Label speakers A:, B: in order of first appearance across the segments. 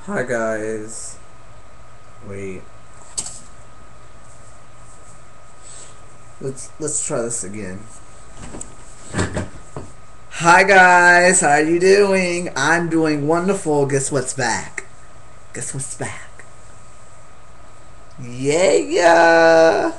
A: Hi guys. Wait. Let's try this again. Hi guys, how are you doing? I'm doing wonderful. Guess what's back? Guess what's back? Yeah.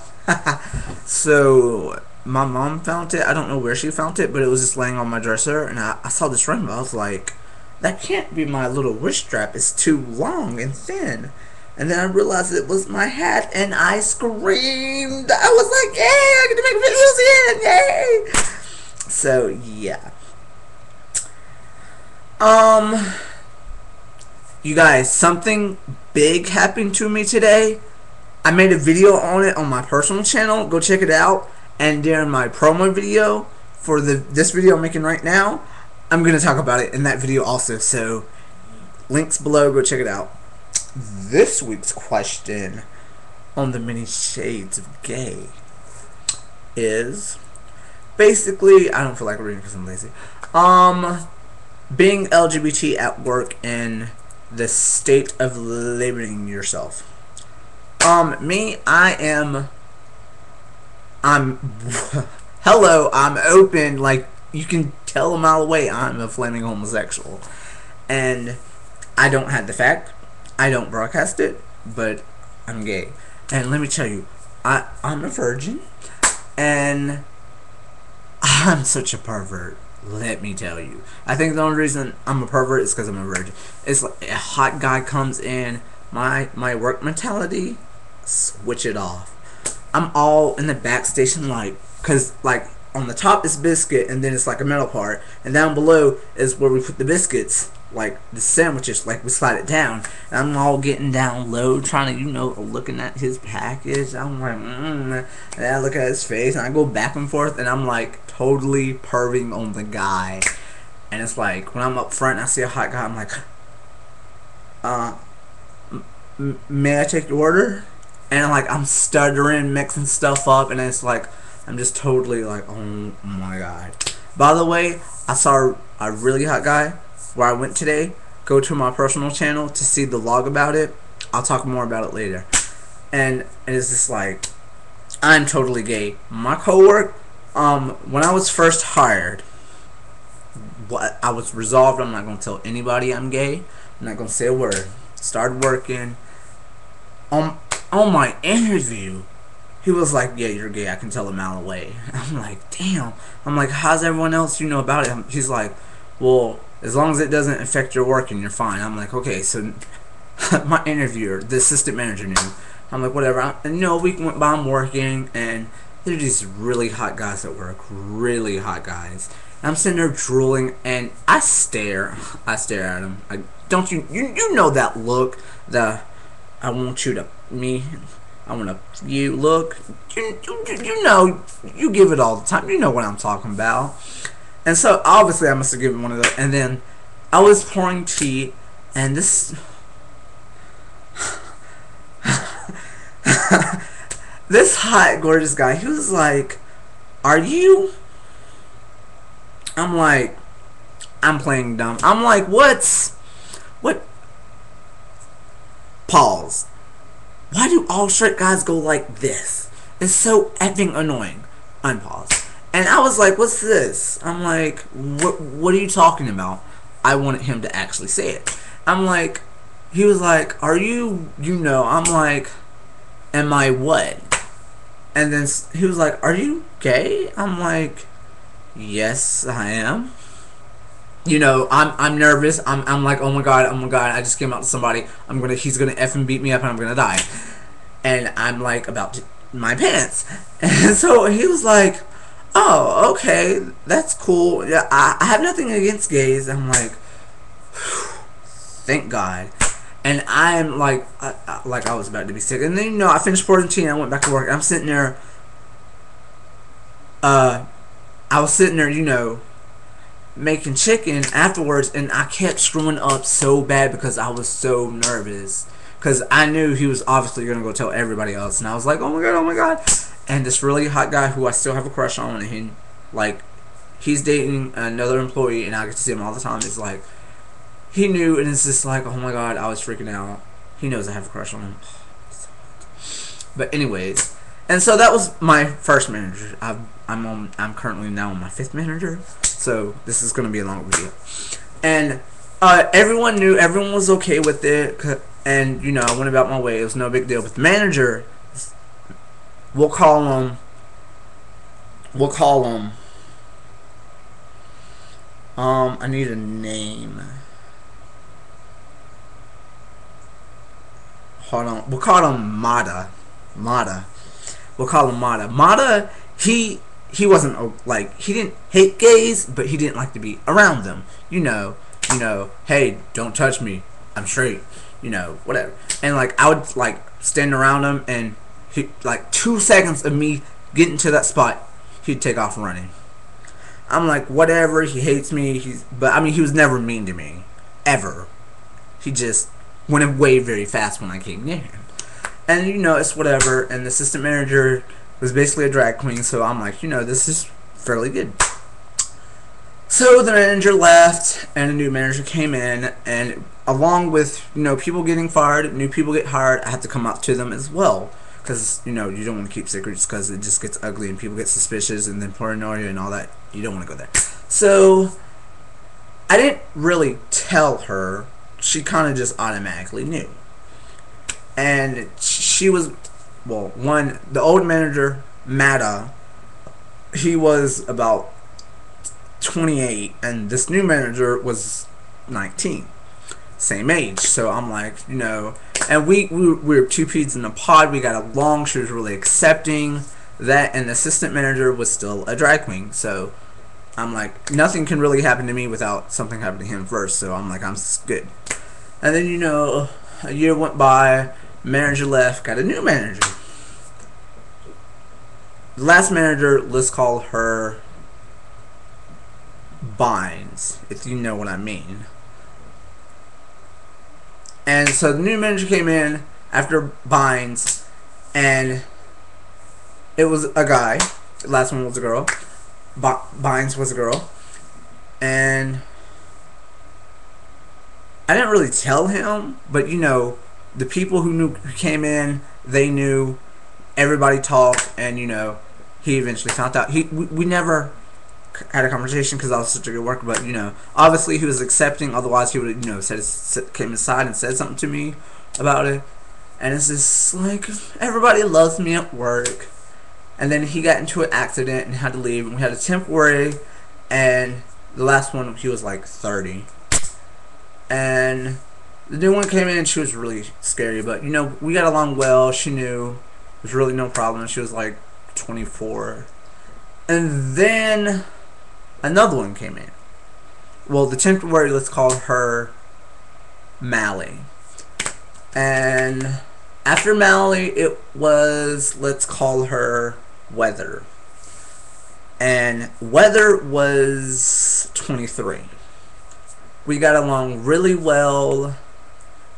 A: So my mom found it. I don't know where she found it, but it was just laying on my dresser, and I saw this ring. I was like, that can't be my little wrist strap. It's too long and thin. And then I realized it was my hat, and I screamed. I was like, "Yay! I get to make videos again! Yay!" So yeah. Um, you guys, something big happened to me today. I made a video on it on my personal channel. Go check it out. And during my promo video for this video I'm making right now, I'm gonna talk about it in that video also. So links below. Go check it out. This week's question on the many shades of gay is basically, I don't feel like reading because I'm lazy. Being LGBT at work and the state of labeling yourself. Me, I'm hello, I'm open, like, you can tell a mile away I'm a flaming homosexual. And I don't hide the fact, I don't broadcast it, but I'm gay. And let me tell you, I'm a virgin, and I'm such a pervert. Let me tell you. I think the only reason I'm a pervert is because I'm a virgin. It's like a hot guy comes in, my work mentality, switch it off. I'm all in the back station, like, cause like on the top is biscuit, and then it's like a metal part, and down below is where we put the biscuits, like the sandwiches, like we slide it down. And I'm all getting down low, trying to, looking at his package. I'm like, and I look at his face, and I go back and forth, and I'm like totally perving on the guy. And it's like when I'm up front, and I see a hot guy, I'm like, may I take your order? And I'm stuttering, mixing stuff up, and it's like I'm just totally like, oh my god. By the way, I saw a really hot guy where I went today. Go to my personal channel to see the vlog about it. I'll talk more about it later. And it's just like, I'm totally gay. My coworker, when I was first hired, I was resolved. I'm not gonna tell anybody I'm gay. I'm not gonna say a word. Started working. On my interview, he was like, yeah, you're gay, I can tell a mile away. I'm like, damn. I'm like, how's everyone else about it? He's like, well, as long as it doesn't affect your work and you're fine. I'm like, okay. So my interviewer, the assistant manager, knew. I'm like, whatever. And a week went by, I'm working, and they're just really hot guys at work. Really hot guys. And I'm sitting there drooling, and I stare at them. Don't you know that look, the I want you to I want to you look. You know, you give it all the time. You know what I'm talking about. And so obviously I must have given one of those. And then I was pouring tea, and this this hot gorgeous guy, he was like, "Are you?" I'm like, I'm playing dumb. I'm like, what? Pause. Why do all straight guys go like this? It's so effing annoying. Unpause. And I was like, what's this? I'm like, what are you talking about? I wanted him to actually say it. I'm like, he was like, are you, I'm like, am I what? And then he was like, are you gay? I'm like, yes, I am. I'm nervous. I'm like, oh my god, I just came out to somebody. He's gonna effing beat me up, and I'm gonna die. And I'm like about to my pants. And so he was like, oh, okay, that's cool. Yeah, I have nothing against gays. I'm like, thank God. And I'm like, I was about to be sick. And then I finished pouring tea, and I went back to work. I'm sitting there. I was sitting there, making chicken afterwards, and I kept screwing up so bad because I was so nervous, because I knew he was obviously gonna go tell everybody else. And I was like, oh my god. And this really hot guy who I still have a crush on, and he's dating another employee, and I get to see him all the time, is like, he knew, and it's just like, oh my god, I was freaking out. He knows I have a crush on him. But anyways, and so that was my first manager. I'm currently now on my 5th manager, so this is gonna be a long video. And everyone knew, everyone was okay with it, and you know, I went about my way. It was no big deal. But the manager, we'll call him. I need a name. Hold on. We'll call him Mata. We'll call him Mata. Mata, he wasn't like, he didn't hate gays, but he didn't like to be around them. You know, hey, don't touch me. I'm straight. You know, whatever. And like, I would like stand around him, and he, like 2 seconds of me getting to that spot, he'd take off running. I'm like, whatever. He hates me. But I mean, he was never mean to me, ever. He just went away very fast when I came near him. And you know, it's whatever. And the assistant manager was basically a drag queen, so I'm like, you know, this is fairly good. So the manager left, and a new manager came in, and along with, you know, people getting fired, new people get hired, I had to come out to them as well. Because, you know, you don't want to keep secrets because it just gets ugly and people get suspicious, and then paranoia and all that. You don't want to go there. So I didn't really tell her. She kind of just automatically knew. And she was, well, the old manager, Mata, he was about 28, and this new manager was 19. Same age. So I'm like, you know, and we were 2 peas in a pod. We got along. She was really accepting that, and the assistant manager was still a drag queen. So I'm like, nothing can really happen to me without something happening to him first. So I'm like, I'm good. And then, you know, a year went by. Manager left. Got a new manager. The last manager, let's call her Bynes, if you know what I mean. And so the new manager came in after Bynes, and it was a guy. The last one was a girl. Bynes was a girl. And I didn't really tell him, but you know, the people who came in, they knew. Everybody talked, and you know, he eventually found out. We never had a conversation because I was such a good worker, but you know, obviously he was accepting. Otherwise, he would, you know, came inside and said something to me about it. And it's just like, everybody loves me at work. And then he got into an accident and had to leave. And we had a temporary, and the last one, he was like 30. And the new one came in, and she was really scary, but you know, we got along well. She knew there's really no problem. She was like 24. And then another one came in. Well, the temporary, let's call her Mally. And after Mally, it was, let's call her Weather. And Weather was 23. We got along really well.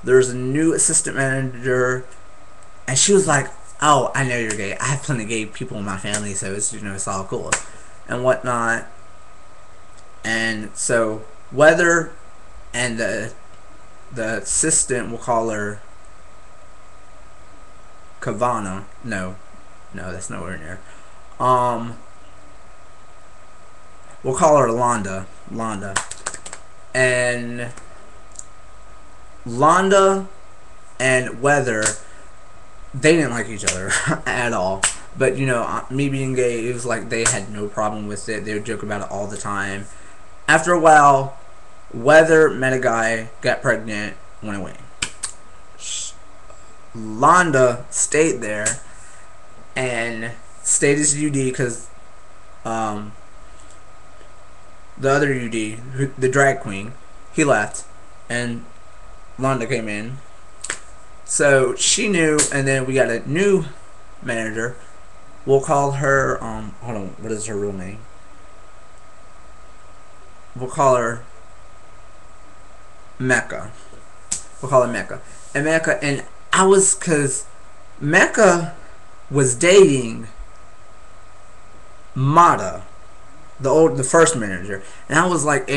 A: There's a new assistant manager, and she was like, oh, I know you're gay. I have plenty of gay people in my family, so it's, you know, it's all cool and whatnot. And so Weather and the assistant, we'll call her Kavana. No, that's nowhere near. We'll call her Londa. And Londa and Weather, they didn't like each other at all. But you know, me being gay, it was like they had no problem with it. They would joke about it all the time. After a while, Weather met a guy, got pregnant, went away. Londa stayed there and stayed as UD because the other UD, the drag queen, he left, and Londa came in. So she knew, and then we got a new manager. We'll call her, hold on, what is her real name? We'll call her Mecca. We'll call her Mecca. And Mecca, and I was, cause Mecca was dating Mata, the first manager, and I was like, if